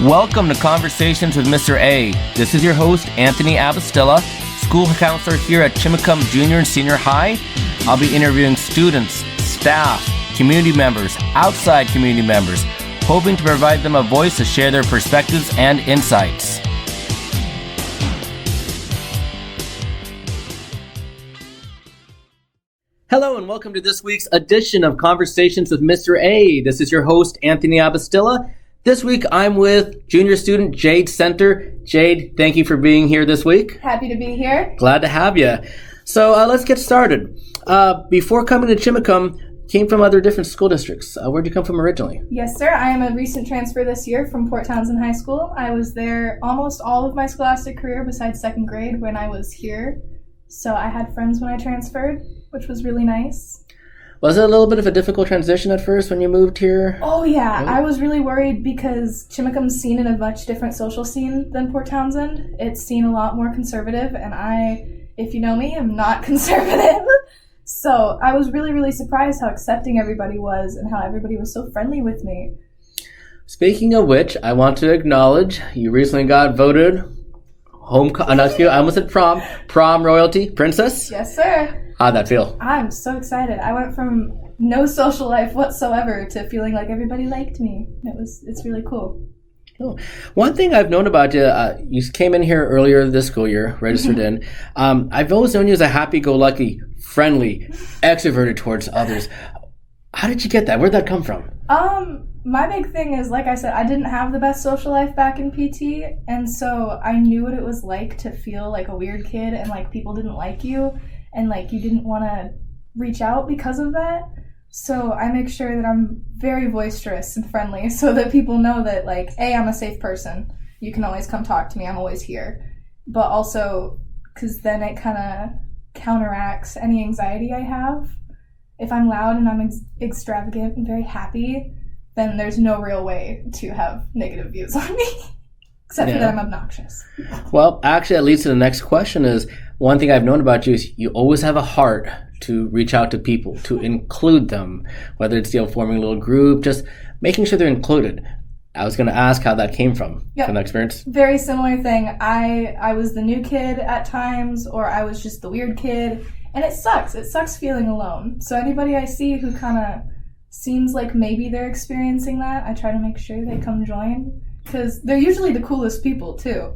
Welcome to Conversations with Mr. A. This is your host, Anthony Abastilla, school counselor here at Chimacum Junior and Senior High. I'll be interviewing students, staff, community members, outside community members, hoping to provide them a voice to share their perspectives and insights. Hello and welcome to this week's edition of Conversations with Mr. A. This is your host, Anthony Abastilla. This week I'm with junior student Jade Senter. Jade, thank you for being here this week. Happy to be here. Glad to have you. So let's get started. Before coming to Chimacum, came from other different school districts. Where'd you come from originally? Yes, sir. I am a recent transfer this year from Port Townsend High School. I was there almost all of my scholastic career besides second grade when I was here. So I had friends when I transferred, which was really nice. Was it a little bit of a difficult transition at first when you moved here? Oh, yeah. Really? I was really worried because Chimacum's seen in a much different social scene than Port Townsend. It's seen a lot more conservative, and I, if you know me, am not conservative. So I was really, really surprised how accepting everybody was and how everybody was so friendly with me. Speaking of which, I want to acknowledge you recently got voted I almost said prom royalty princess. Yes, sir. How'd that feel? I'm so excited. I went from no social life whatsoever to feeling like everybody liked me. It's really cool. Oh. One thing I've known about you, you came in here earlier this school year, registered in. I've always known you as a happy-go-lucky, friendly, extroverted towards others. How did you get that? Where'd that come from? My big thing is, like I said, I didn't have the best social life back in PT, and so I knew what it was like to feel like a weird kid and like people didn't like you and like you didn't want to reach out because of that. So I make sure that I'm very boisterous and friendly so that people know that like, A, I'm a safe person. You can always come talk to me. I'm always here. But also, because then it kind of counteracts any anxiety I have. If I'm loud and I'm extravagant and very happy, then there's no real way to have negative views on me, except for that I'm obnoxious. Well, actually, that leads to the next question is, one thing I've known about you is you always have a heart to reach out to people, to include them, whether it's forming a little group, just making sure they're included. I was going to ask how that came from that experience. Very similar thing. I was the new kid at times, or I was just the weird kid, and it sucks. It sucks feeling alone. So anybody I see who kind of seems like maybe they're experiencing that, I try to make sure they come join, because they're usually the coolest people too,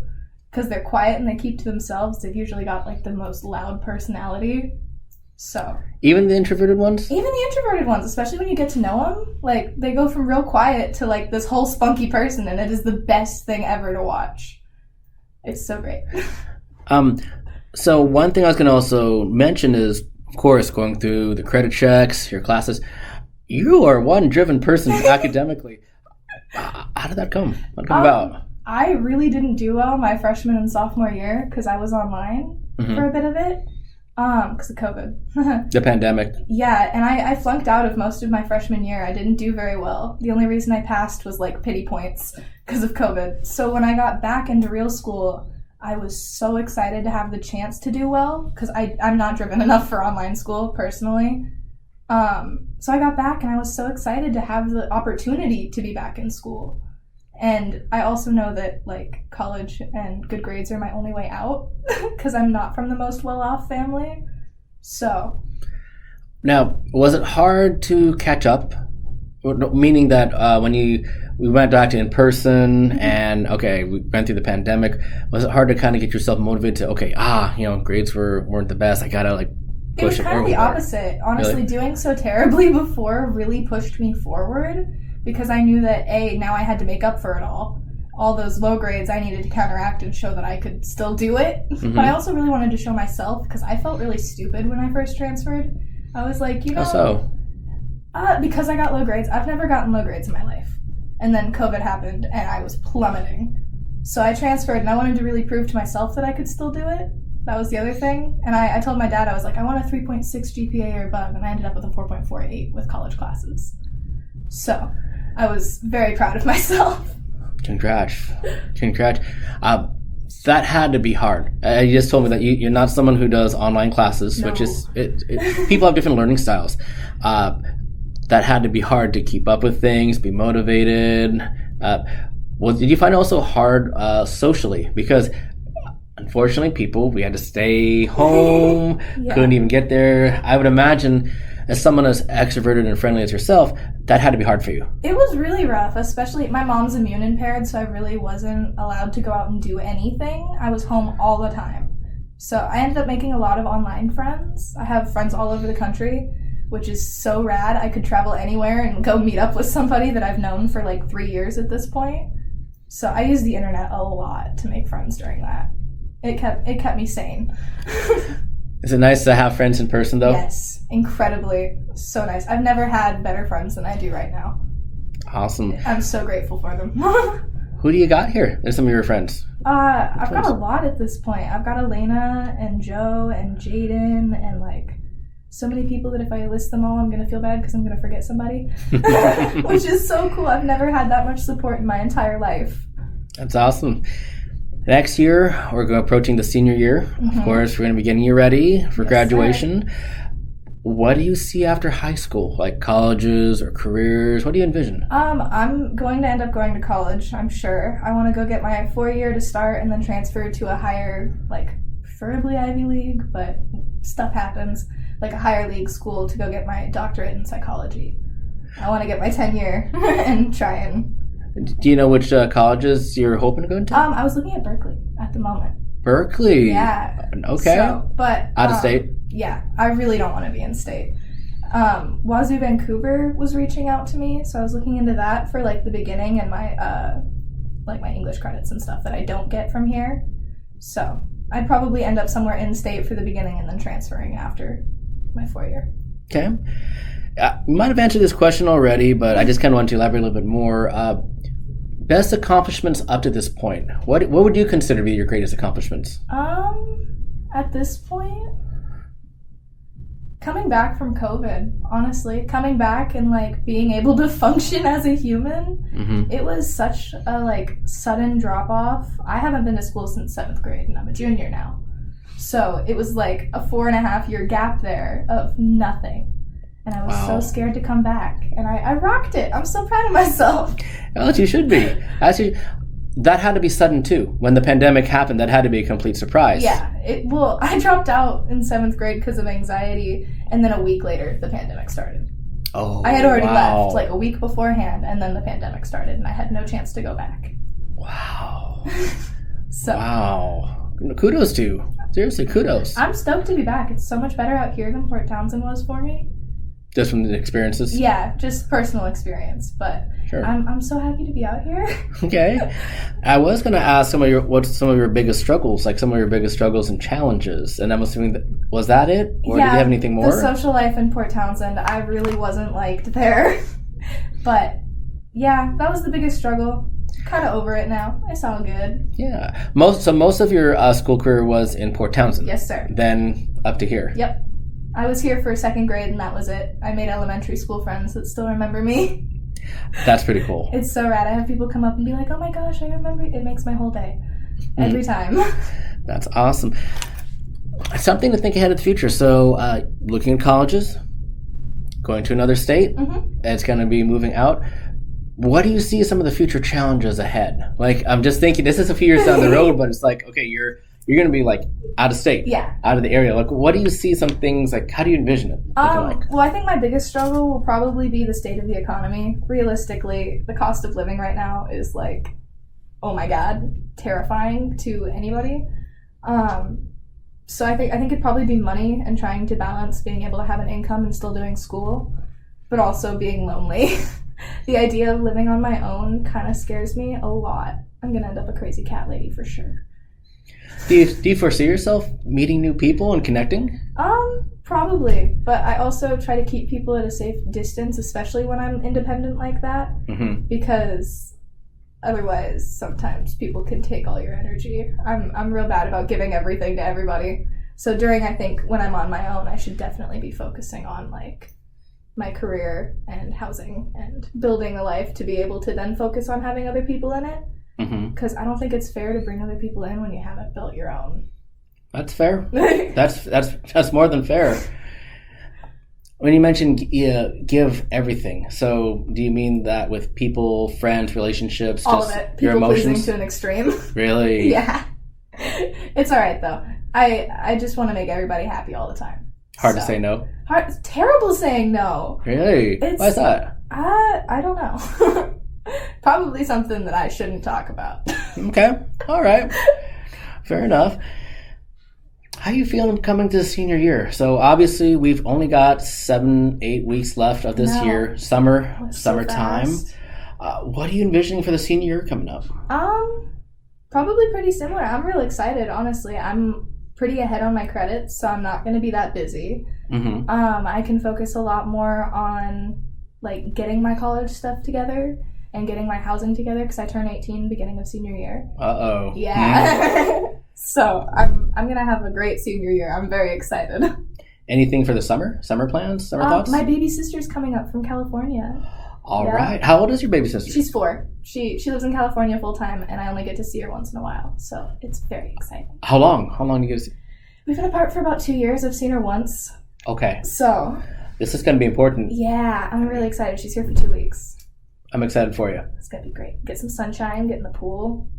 because they're quiet and they keep to themselves. They've usually got like the most loud personality. So even the introverted ones? Even the introverted ones, especially when you get to know them, like they go from real quiet to like this whole spunky person, and it is the best thing ever to watch. It's so great. So one thing I was going to also mention is, of course, going through the credit checks, your classes. You are one driven person academically. How did that come? What come about? I really didn't do well my freshman and sophomore year because I was online for a bit of it because of COVID. The pandemic. Yeah, and I flunked out of most of my freshman year. I didn't do very well. The only reason I passed was like pity points because of COVID. So when I got back into real school, I was so excited to have the chance to do well because I'm not driven enough for online school personally. So I got back and I was so excited to have the opportunity to be back in school. And I also know that like college and good grades are my only way out because I'm not from the most well-off family. So. Now, was it hard to catch up? Meaning that when we went back to in person and we went through the pandemic, was it hard to kind of get yourself motivated to grades weren't the best. I gotta like. It was kind of the opposite. Honestly, really? Doing so terribly before really pushed me forward because I knew that, A, now I had to make up for it all. All those low grades I needed to counteract and show that I could still do it. But I also really wanted to show myself because I felt really stupid when I first transferred. I was like, How so? Because I got low grades. I've never gotten low grades in my life. And then COVID happened and I was plummeting. So I transferred and I wanted to really prove to myself that I could still do it. That was the other thing. And I told my dad, I was like, I want a 3.6 GPA or above. And I ended up with a 4.48 with college classes. So I was very proud of myself. Congrats. That had to be hard. You just told me that you're not someone who does online classes, which is, people have different learning styles. That had to be hard to keep up with things, be motivated. Well, did you find it also hard socially? Because unfortunately, we had to stay home, Yeah. couldn't even get there. I would imagine, as someone as extroverted and friendly as yourself, that had to be hard for you. It was really rough, especially my mom's immune impaired, so I really wasn't allowed to go out and do anything. I was home all the time. So I ended up making a lot of online friends. I have friends all over the country, which is so rad. I could travel anywhere and go meet up with somebody that I've known for like 3 years at this point. So I used the internet a lot to make friends during that. It kept me sane. Is it nice to have friends in person, though? Yes, incredibly. So nice. I've never had better friends than I do right now. Awesome. I'm so grateful for them. Who do you got here? There's some of your friends. I've got a lot at this point. I've got Elena and Joe and Jaden and like so many people that if I list them all, I'm going to feel bad because I'm going to forget somebody, which is so cool. I've never had that much support in my entire life. That's awesome. Next year, we're approaching the senior year. Mm-hmm. Of course, we're going to be getting you ready for Yes, graduation. Sir. What do you see after high school? Like colleges or careers? What do you envision? I'm going to end up going to college, I'm sure. I want to go get my 4-year to start and then transfer to a higher, like, preferably Ivy League, but stuff happens, like a higher league school to go get my doctorate in psychology. I want to get my 10-year and try and... Do you know which colleges you're hoping to go into? I was looking at Berkeley at the moment. Berkeley? Yeah. Okay. So, but... Out of state? Yeah, I really don't want to be in state. Wazoo Vancouver was reaching out to me, so I was looking into that for like the beginning and my like my English credits and stuff that I don't get from here. So I'd probably end up somewhere in state for the beginning and then transferring after my 4-year. Okay. You might have answered this question already, but I just kind of want to elaborate a little bit more. Best accomplishments up to this point. What would you consider to be your greatest accomplishments? At this point, coming back from COVID, honestly, coming back and like being able to function as a human, mm-hmm. It was such a like sudden drop off. I haven't been to school since 7th grade and I'm a junior now. So it was like a 4.5-year gap there of nothing. And I was so scared to come back. And I rocked it. I'm so proud of myself. Well, you should be. Actually, that had to be sudden too. When the pandemic happened, that had to be a complete surprise. Yeah. I dropped out in 7th grade because of anxiety. And then a week later, the pandemic started. Oh, I had already left like a week beforehand. And then the pandemic started. And I had no chance to go back. Wow. So. Wow. Kudos to you. Seriously, kudos. I'm stoked to be back. It's so much better out here than Port Townsend was for me. Just from the experiences? Yeah, just personal experience. But sure. I'm so happy to be out here. Okay. I was going to ask what's some of your biggest struggles, like some of your biggest struggles and challenges. And I'm assuming was that it? Or did you have anything more? The social life in Port Townsend, I really wasn't liked there. But yeah, that was the biggest struggle. Kind of over it now. It's all good. Yeah. Most of your school career was in Port Townsend. Yes, sir. Then up to here. Yep. I was here for 2nd grade and that was it. I made elementary school friends that still remember me. That's pretty cool. It's so rad. I have people come up and be like, oh my gosh, I remember. It makes my whole day. Every time. That's awesome. Something to think ahead of the future. So looking at colleges, going to another state, it's going to be moving out. What do you see as some of the future challenges ahead? Like, I'm just thinking, this is a few years down the road, but it's like, okay, you're going to be like out of state, out of the area. Like, what do you see some things, like, how do you envision it looking like? Well, I think my biggest struggle will probably be the state of the economy. Realistically, the cost of living right now is like, oh my God, terrifying to anybody. So I think it'd probably be money and trying to balance being able to have an income and still doing school, but also being lonely. The idea of living on my own kind of scares me a lot. I'm going to end up a crazy cat lady for sure. Do you foresee yourself meeting new people and connecting? Probably. But I also try to keep people at a safe distance, especially when I'm independent like that. Mm-hmm. Because otherwise, sometimes people can take all your energy. I'm real bad about giving everything to everybody. So I think when I'm on my own, I should definitely be focusing on like my career and housing and building a life to be able to then focus on having other people in it. Because I don't think it's fair to bring other people in when you haven't built your own. That's fair. That's more than fair. When you mentioned give everything, so do you mean that with people, friends, relationships, All just of it. your People pleasing emotions? to an extreme. Really? Yeah. It's all right though. I just want to make everybody happy all the time. Hard to say no. It's terrible saying no. Really? Why is that? I don't know. Probably something that I shouldn't talk about. Okay. All right. Fair enough. How you feeling coming to the senior year? So obviously we've only got 7-8 weeks left of this year. Summertime. So What are you envisioning for the senior year coming up? Probably pretty similar. I'm real excited, honestly. I'm pretty ahead on my credits, so I'm not going to be that busy. Mm-hmm. I can focus a lot more on like getting my college stuff together and getting my housing together because I turn 18 beginning of senior year. Uh-oh. Yeah. So I'm going to have a great senior year. I'm very excited. Anything for the summer? Summer plans? Summer thoughts? My baby sister's coming up from California. All right. How old is your baby sister? She's 4. She lives in California full time, and I only get to see her once in a while. So it's very exciting. How long? How long do you get to see? We've been apart for about 2 years. I've seen her once. Okay. So this is going to be important. Yeah, I'm really excited. She's here for 2 weeks. I'm excited for you. It's going to be great. Get some sunshine, get in the pool.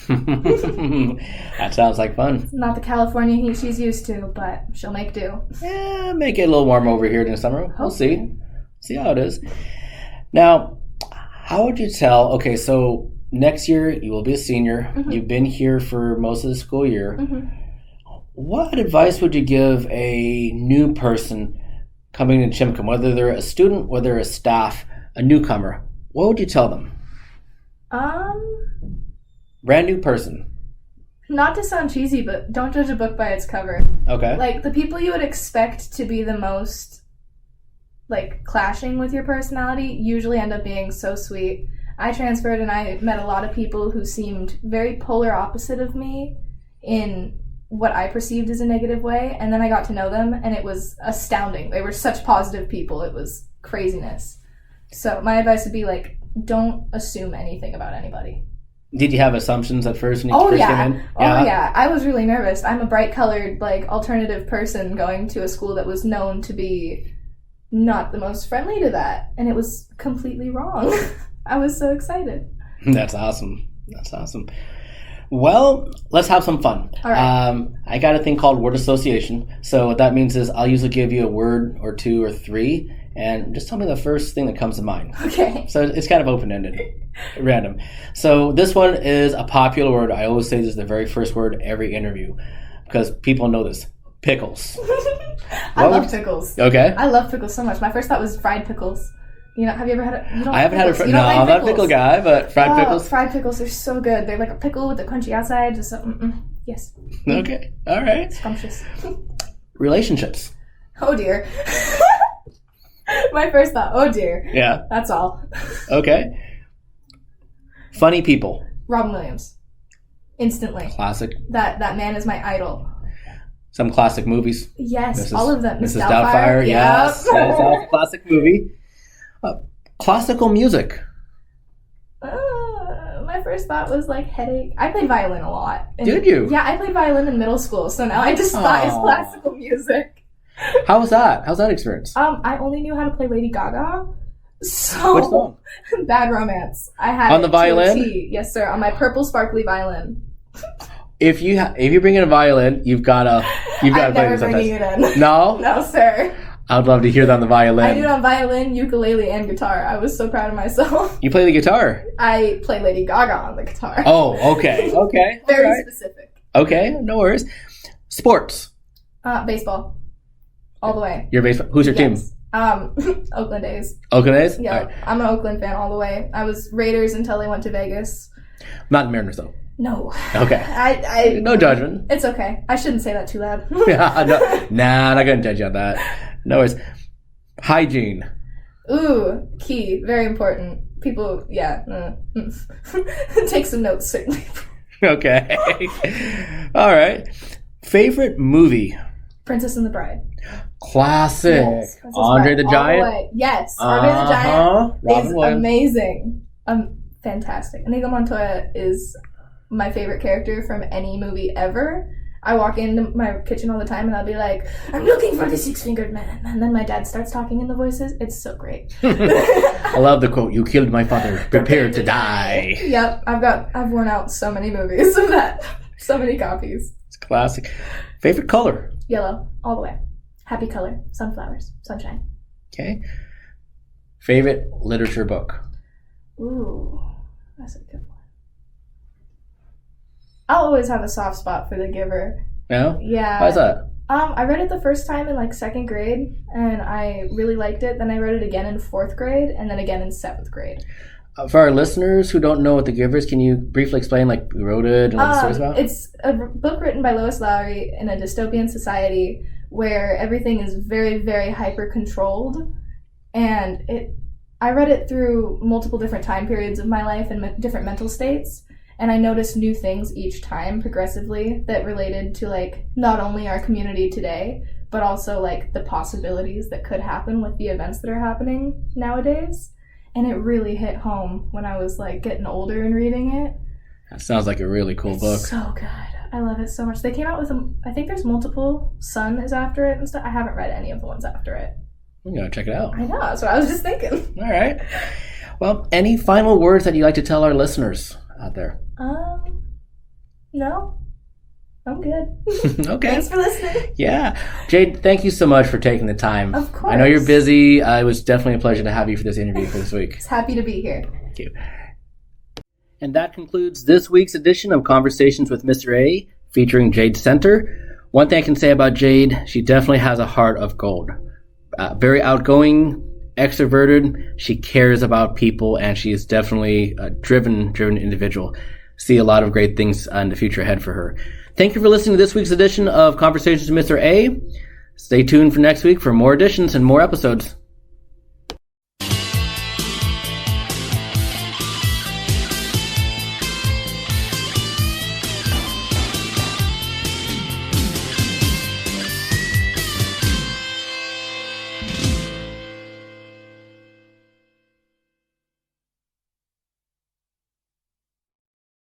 That sounds like fun. Not the California heat she's used to, but she'll make do. Yeah, make it a little warm over here in the summer. We'll Okay. see how it is. Now, how would you tell? Okay, so next year you will be a senior. Mm-hmm. You've been here for most of the school year. Mm-hmm. What advice would you give a new person coming to Chimacum, whether they're a student, whether they're a staff, a newcomer? What would you tell them? Brand new person. Not to sound cheesy, but don't judge a book by its cover. Okay. Like, the people you would expect to be the most, like, clashing with your personality usually end up being so sweet. I transferred and I met a lot of people who seemed very polar opposite of me in what I perceived as a negative way, and then I got to know them, and it was astounding. They were such positive people. It was craziness. So my advice would be, like, don't assume anything about anybody. Did you have assumptions at first when you first came in? Oh, yeah. I was really nervous. I'm a bright-colored, like, alternative person going to a school that was known to be not the most friendly to that. And it was completely wrong. I was so excited. That's awesome. Well, let's have some fun. All right. I got a thing called word association. So what that means is I'll usually give you a word or 2 or 3, and just tell me the first thing that comes to mind. Okay. So it's kind of open-ended, random. So this one is a popular word. I always say this is the very first word every interview because people know this. Pickles. I love pickles. Okay. I love pickles so much. My first thought was fried pickles. You know, have you ever had it? I haven't had it. No, I'm not a pickle guy, but fried pickles. Fried pickles are so good. They're like a pickle with a crunchy outside. Just yes. Okay. All right. Scrumptious. Relationships. Oh dear. My first thought. Oh dear. Yeah. That's all. Okay. Funny people. Robin Williams. Instantly. Classic. That man is my idol. Some classic movies. Yes, all of them. Mrs. Doubtfire. Yes. That's a classic movie. Classical music. My first thought was like headache. I played violin a lot. Did you? Yeah, I played violin in middle school, so now I despise classical music. How was that? How's that experience? I only knew how to play Lady Gaga. So which song? Bad Romance. I had on the violin. Yes, sir. On my purple sparkly violin. If you bring in a violin, you've got to play never this bringing sometimes. it in. No? No, sir. I'd love to hear that on the violin. I do it on violin, ukulele, and guitar. I was so proud of myself. You play the guitar? I play Lady Gaga on the guitar. Oh, okay. Okay. Very specific. Okay, no worries. Sports. Baseball. All the way. Your baseball. Who's your team? Oakland A's. Oakland A's? Yeah, right. I'm an Oakland fan all the way. I was Raiders until they went to Vegas. Not Mariners, though. No. Okay. I no judgment. It's okay. I shouldn't say that too loud. Yeah, no, not gonna judge you on that. No worries. Hygiene. Ooh, key. Very important. People, yeah. Take some notes, certainly. Okay. All right. Favorite movie? Princess and the Bride. Classic. Yes, Andre the Giant. Yes, Andre the Giant Robin is Williams. amazing. Fantastic. Inigo Montoya is my favorite character from any movie ever. I walk into my kitchen all the time and I'll be like, I'm looking for the six-fingered man. And then my dad starts talking in the voices. It's so great. I love the quote, you killed my father, prepare to die. Yep, I've worn out so many movies of that. So many copies. It's classic. Favorite color? Yellow, all the way. Happy color, sunflowers, sunshine. Okay. Favorite literature book? Ooh, that's a good one. I'll always have a soft spot for The Giver. No? Yeah. Why is that? I read it the first time in like second grade, and I really liked it. Then I read it again in fourth grade, and then again in seventh grade. For our listeners who don't know what The Giver is, can you briefly explain like who wrote it and what the story's about? It's a book written by Lois Lowry in a dystopian society where everything is very, very hyper-controlled. And I read it through multiple different time periods of my life and different mental states. And I noticed new things each time progressively that related to like not only our community today, but also like the possibilities that could happen with the events that are happening nowadays. And it really hit home when I was like getting older and reading it. That sounds like a really cool book. So good. I love it so much. They came out with I think there's multiple. Sun is after it and stuff. I haven't read any of the ones after it. I'm going to check it out. I know. That's what I was just thinking. All right. Well, any final words that you'd like to tell our listeners out there? No. I'm good. Okay. Thanks for listening. Yeah. Jade, thank you so much for taking the time. Of course. I know you're busy. It was definitely a pleasure to have you for this interview for this week. Just happy to be here. Thank you. And that concludes this week's edition of Conversations with Mr. A, featuring Jade Senter. One thing I can say about Jade, she definitely has a heart of gold. Very outgoing, extroverted. She cares about people, and she is definitely a driven individual. See a lot of great things in the future ahead for her. Thank you for listening to this week's edition of Conversations with Mr. A. Stay tuned for next week for more editions and more episodes.